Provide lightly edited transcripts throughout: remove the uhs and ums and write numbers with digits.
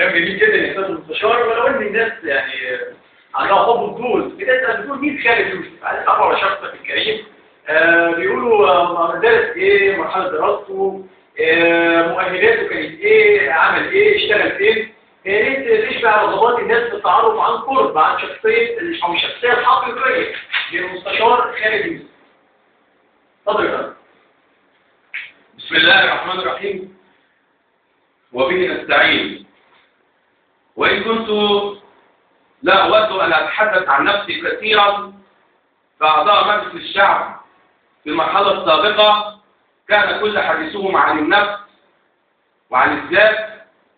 كلام جميل جدا يا استاذ المستشار، ولو ان الناس يعني عندها حب الفضول بتقول مين خالد يوسف؟ عايز اعرف على شخصك الكريم. بيقولوا درس ايه، مرحله دراسته، مؤهلاته كانت ايه، عمل ايه، اشتغل فين. يا ريت تشبع رغبات الناس في التعرف عن قرب عن شخصيه او الشخصيه الحقيقيه للمستشار خالد يوسف. اتفضل يا فندم. بسم الله الرحمن الرحيم، وبه نستعين. وإن كنت لا أود أن أتحدث عن نفسي كثيرا، فأعضاء مجلس الشعب في المرحلة السابقة كان كل حديثهم عن النفس وعن الذات،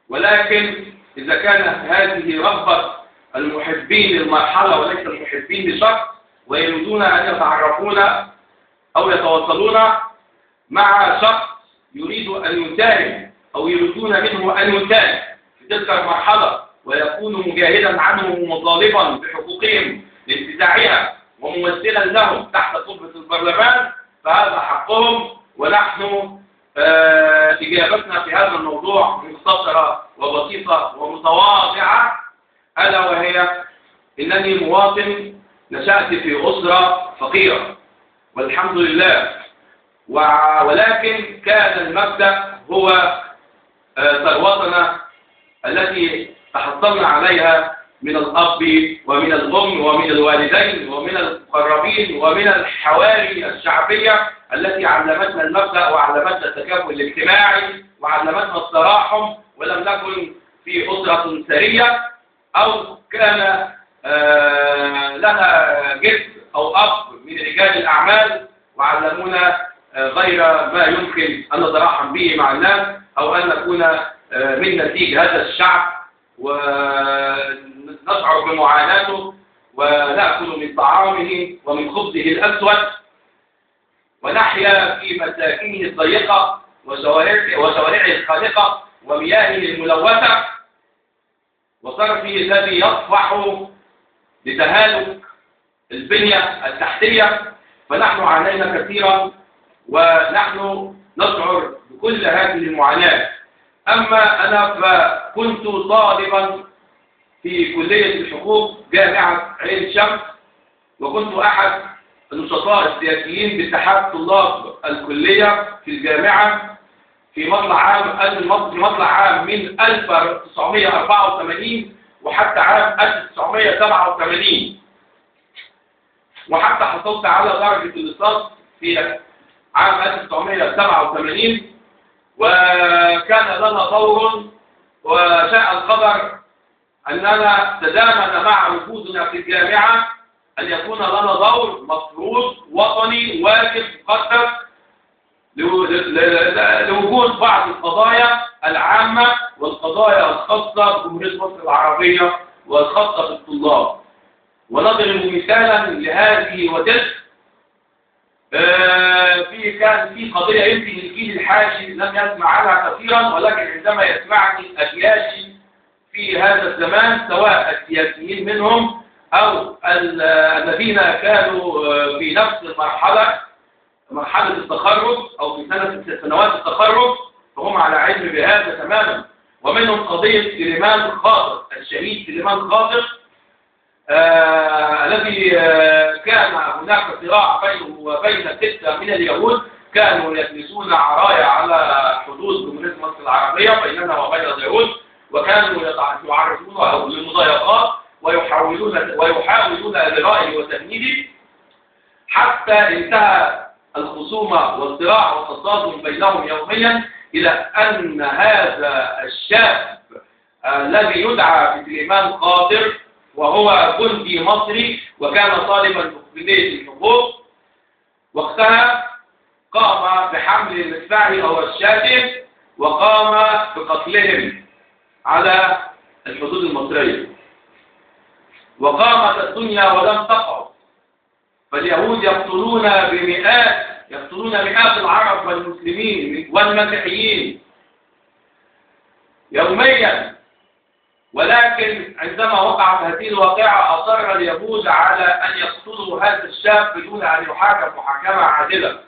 ولكن إذا كانت هذه رغبة المحبين للمرحلة وليس المحبين لشخص، ويريدون أن يتعرفون أو يتواصلون مع شخص يريد أن يساهم أو يريدون منه أن يساهم في تلك المرحلة ويكون مجاهدا عنهم ومطالبا بحقوقهم لانتزاعها وممثلا لهم تحت قبة البرلمان، فهذا حقهم. ونحن إجابتنا في هذا الموضوع مختصرة وبسيطة ومتواضعة، ألا وهي إنني مواطن نشأت في أسرة فقيرة والحمد لله، ولكن كان المبدأ هو ثروتنا التي تحصلنا عليها من الأب ومن الأم ومن الوالدين ومن المقربين ومن الحواري الشعبية التي علمتنا المبدأ وعلمتنا التكافل الاجتماعي وعلمتنا التراحم، ولم نكن في أسرة ثرية أو كان لنا جد أو أب من رجال الأعمال وعلمونا غير ما يمكن أن نتراحم به مع الناس أو أن نكون من نتيج هذا الشعب ونشعر بمعاناته ونأكل من طعامه ومن خبزه الأسود ونحيا في مساكنه الضيقة وشوارعه الخانقة ومياهه الملوثة وصرفه الذي يصفح لتهالك البنية التحتية. فنحن عانينا كثيرا ونحن نشعر بكل هذه المعاناة. أما أنا فكنت طالبا في كلية الحقوق جامعة عين الشمس، وكنت أحد النشطاء السياسيين باتحاد طلاب الكلية في الجامعة في مطلع عام من 1984 وحتى عام 1987، وحتى حصلت على درجة الليسانس في عام 1987. وكان لنا دور، وشاء القدر أننا تزامن مع وجودنا في الجامعة أن يكون لنا دور مفروض وطني واجب مقدس لوجود بعض القضايا العامة والقضايا الخاصة بجمهورية مصر العربية والخاصة بالطلاب. ونضرب مثالا لهذه وتلك. كان في قضية يمكن الجيل الحالي لم يسمع عنها كثيرا، ولكن عندما يسمعني أجيالي في هذا الزمان سواء السياسيين منهم أو الذين كانوا في نفس المرحلة، مرحلة التخرج أو في سنوات التخرج، فهم على علم بهذا تماما. ومنهم قضية سليمان خاطر، الشهيد سليمان خاطر الذي كان هناك صراع بينه وبين 6 من اليهود كانوا يجلسون عرايا على حدود جمهورية مصر العربية بيننا وبين اليهود، وكانوا يعرضونه للمضايقات ويحاولون إلغائه وتهديده، حتى انتهى الخصومة والصراع والتصادم بينهم يوميا إلى أن هذا الشاب الذي يدعى بسليمان خاطر وهو جندي مصري وكان طالبا في كلية الحقوق، وقتها قام بحمل المدفع أو الشاتم وقام بقتلهم على الحدود المصرية. وقامت الدنيا ولم تقع، فاليهود يقتلون مئات العرب والمسلمين والمسيحيين يوميا. ولكن عندما وقعت هذه الواقعة أصر اليهود على أن يقتلوا هذا الشاب بدون أن يحاكم محاكمة عادلة.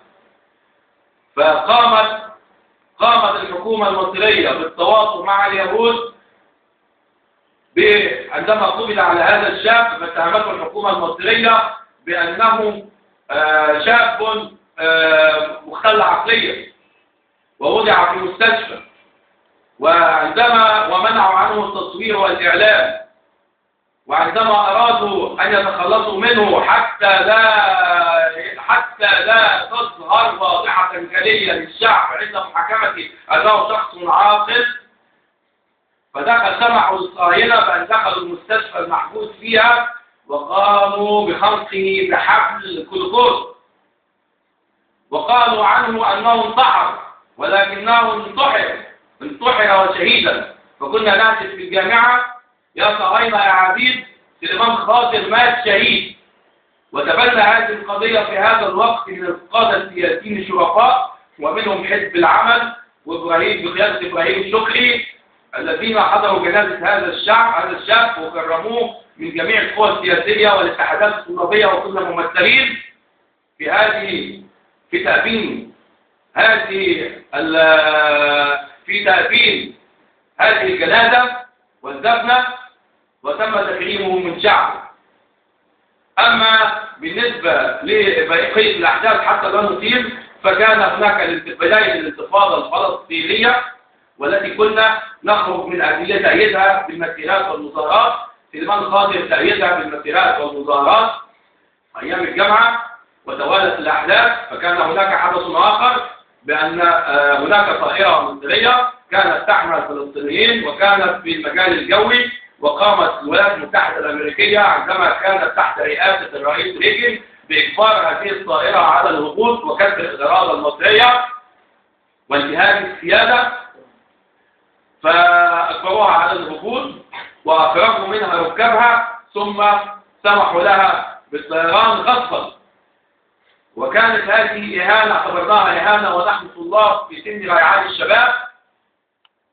قامت الحكومة المصرية بالتواصل مع اليهود عندما قبض على هذا الشاب فاتهمته الحكومة المصرية بأنه شاب مختل عقليا ووضع في مستشفى، ومنعوا عنه التصوير والإعلام، وعندما أرادوا أن يتخلصوا منه حتى لا تظهر واضحة جلية للشعب عند محاكمته أنه شخص عاقل، سمحوا للصهاينة بأن دخلوا المستشفى المحبوس فيها وقاموا بخنقه بحبل كلكوز، وقالوا عنه أنه انتحر، ولكنه انتحر وشهيدا. فكنا نهتف في الجامعة: يا صهاينة يا عبيد، سليمان خاطر مات شهيد. وتبنى هذه القضية في هذا الوقت من القادة السياسيين الشرفاء، ومنهم حزب العمل بقيادة إبراهيم شكري، الذين حضروا جنازة هذا الشاب وكرموه من جميع القوى السياسية والاتحادات الطلابية، وكنا ممثلين في تأبين هذه الجنازة والدفنة، وتم تكريمه من شعب. أما بالنسبة لبقية الأحداث حتى لا نطيل، فكان هناك بداية الانتفاضة الفلسطينية والتي كنا نخرج من أجل تأييدها بالمسيرات والمظاهرات. سليمان خاطر تأييدها بالمسيرات والمظاهرات أيام الجامعة، وتوالت الأحداث. فكان هناك حدث آخر بأن هناك طائرة مصرية كانت تحمل فلسطينيين وكانت في المجال الجوي، وقامت الولايات المتحدة الأمريكية عندما كانت تحت رئاسة الرئيس ريغن بإجبار هذه الطائرة على الهبوط وكسر الإرادة المصرية وانتهاك السيادة، فأجبروها على الهبوط وأخرجوا منها ركابها، ثم سمحوا لها بالطيران غصبا. وكانت هذه إهانة، اعتبرناها إهانة ونحن طلاب في سن ريعان الشباب،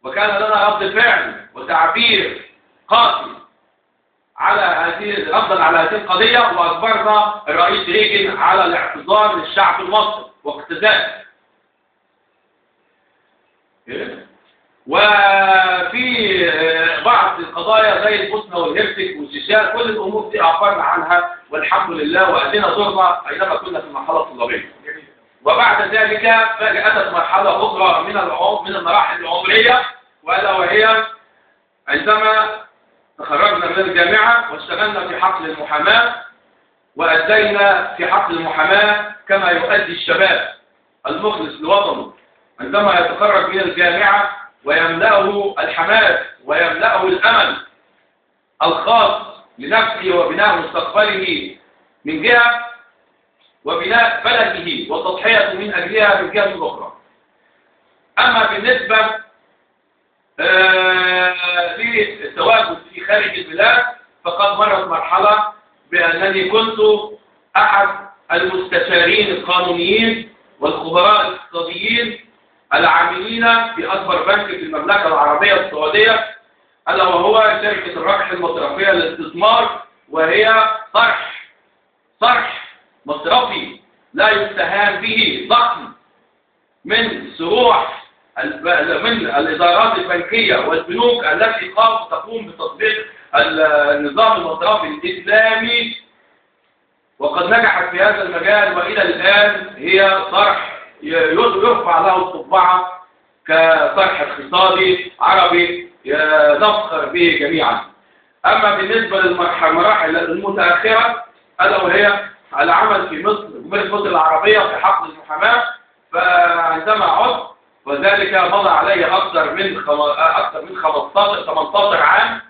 وكان لنا رد فعل وتعبير قاسي ردا على هذه القضية، وأجبرنا الرئيس ريغن على الاعتذار للشعب المصري واقتداء. وفي بعض القضايا زي البوسنة والهرسك والشيشان، كل الأمور دي أعبرنا عنها والحمد لله، وأدينا دورنا أينما كنا في المرحلة الطلابية. وبعد ذلك أتت مرحلة أخرى من المراحل العمرية، وألا وهي عندما تخرجنا من الجامعة واشتغلنا في حقل المحاماة، وأدينا في حقل المحاماة كما يؤدي الشباب المخلص لوطنه عندما يتخرج من الجامعة ويملأه الحماس ويملأه الأمل الخاص لنفسه وبناء مستقبله من جهة، وبناء بلده والتضحية من أجلها من جهة أخرى. أما بالنسبة للتواجد في خارج البلاد، فقد مرت مرحلة بأنني كنت أحد المستشارين القانونيين والخبراء الاقتصاديين العاملين في أكبر بنك في المملكة العربية السعودية، ألا وهو شركة الربح المصرفية للاستثمار، وهي صرح مصرفي لا يستهان به، ضخم من سروح من الإدارات البنكية والبنوك التي تقوم بتطبيق النظام المصرفي الإسلامي، وقد نجحت في هذا المجال، وإلى الآن هي صرح يرفع له القبعة كصرح اقتصادي عربي نفخر به جميعا. أما بالنسبة للمراحل المتأخرة، ألا وهي العمل في مصر العربية في حقل المحاماة، فعندما عدت وذلك مضى علي أكثر من 18 عام،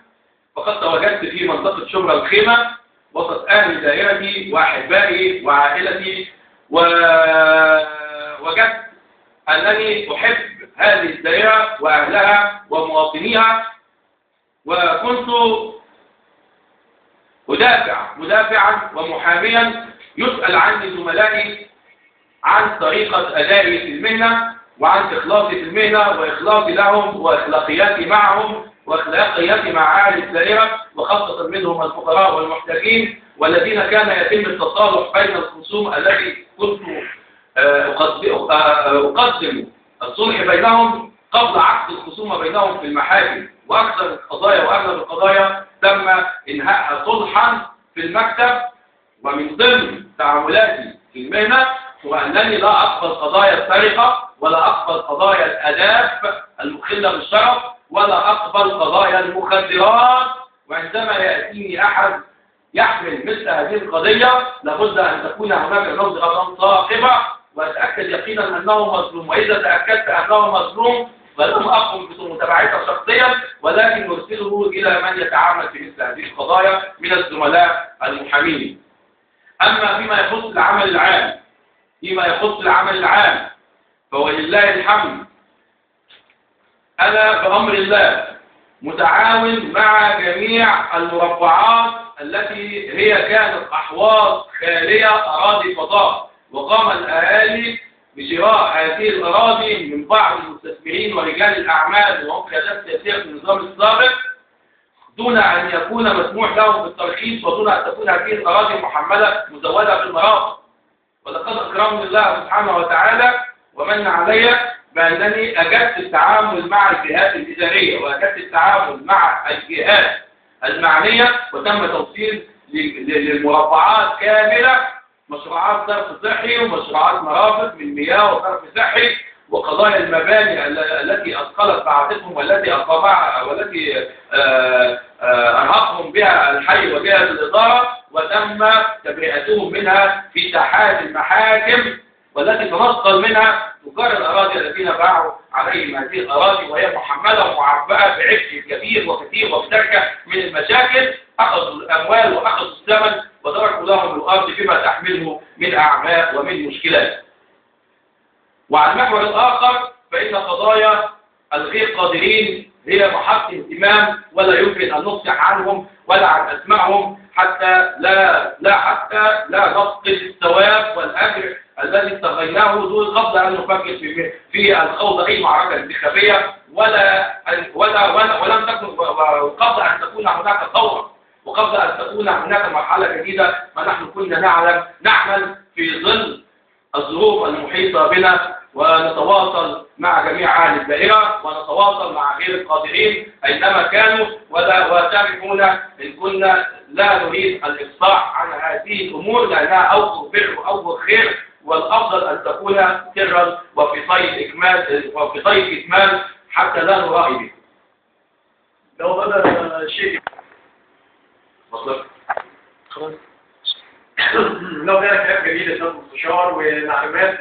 فقد تواجدت في منطقة شبرا الخيمة وسط أهل دائرتي وأحبائي وعائلتي، ووجدت أنني أحب هذه الدائرة وأهلها ومواطنيها، وكنت مدافعا ومحاميا يسأل عني زملائي عن طريقة أدائي في المهنة وعن إخلاصي في المهنة وإخلاصي لهم وإخلاقياتي معهم وإخلاقياتي مع أهل الدائرة، وخاصة منهم الفقراء والمحتاجين، والذين كان يتم التصالح بين الخصوم الذي كنت أقدم الصلح بينهم قبل عقد الخصومة بينهم في المحاكم. وأكثر القضايا وأغلب القضايا تم إنهائها صلحا في المكتب. ومن ضمن تعاملاتي في المهنة هو أنني لا أقبل قضايا السرقة، ولا أقبل قضايا الآداب المخلة بالشرف، ولا أقبل قضايا المخدرات. وعندما يأتيني أحد يحمل مثل هذه القضية لابد أن تكون هناك نظرة ثاقبة وأتأكد يقينا أنه مظلوم، وإذا تأكدت أنه مظلوم فلم أقم بمتابعته شخصيا، ولكن نرسله إلى من يتعامل في مثل هذه القضايا من الزملاء المحامين. أما فيما يخص العمل العام فولله الحمد أنا بأمر الله متعاون مع جميع المربعات التي هي كانت أحواض خالية أراضي فضاء، وقام الأهالي بشراء هذه الأراضي من بعض المستثمرين ورجال الأعمال وهم قيادات سياسية في النظام السابق دون أن يكون مسموح لهم بالترخيص، ودون أن تكون هذه الأراضي محملة مزودة بالمرافق. ولقد أكرمني الله سبحانه وتعالى ومن علي بأنني أجدت التعامل مع الجهات الإدارية وأجدت التعامل مع الجهات المعنية، وتم توصيل للمربعات كاملة مشروعات صرف صحي ومشروعات مرافق من مياه وصرف صحي وقضايا المباني التي أثقلت بعضهم والتي أرهقهم بها الحي وجهة الإدارة، وتم تبرئتهم منها في ساحات المحاكم والتي تنقل منها تجار الأراضي الذين باعوا عليهم هذه الأراضي وهي محملة ومعبأة بعبء كبير وكثير وبتركة من المشاكل. أخذوا الأموال وأخذوا الثمن وتركوا لهم الأرض بما تحمله من أعباء ومن مشكلات. وعلى المحور الآخر فإن قضايا الغير قادرين هي محط اهتمام، ولا يمكن أن نفصح عنهم ولا عن أسمائهم حتى لا نفقد الثواب والأجر الذي استغلناه دون قبل أن نفكر في الخوض أي معركة انتخابية ولم تكن قبل أن تكون هناك ثورة وقبل أن تكون هناك مرحلة جديدة. فنحن كنا نعمل في ظل الظروف المحيطة بنا، ونتواصل مع جميع أهل الدائرة ونتواصل مع غير القادرين أينما كانوا، وتعرفون إن كنا لا نريد الإفصاح عن هذه الأمور لأنها أوجه بر وأوجه خير، والأفضل أن تكون سرا وفي طيب إكمال حتى لا نرائي به. لو بدأ شيء خلاص لو كان كلام جديد يا استاذ مستشار ومعلومات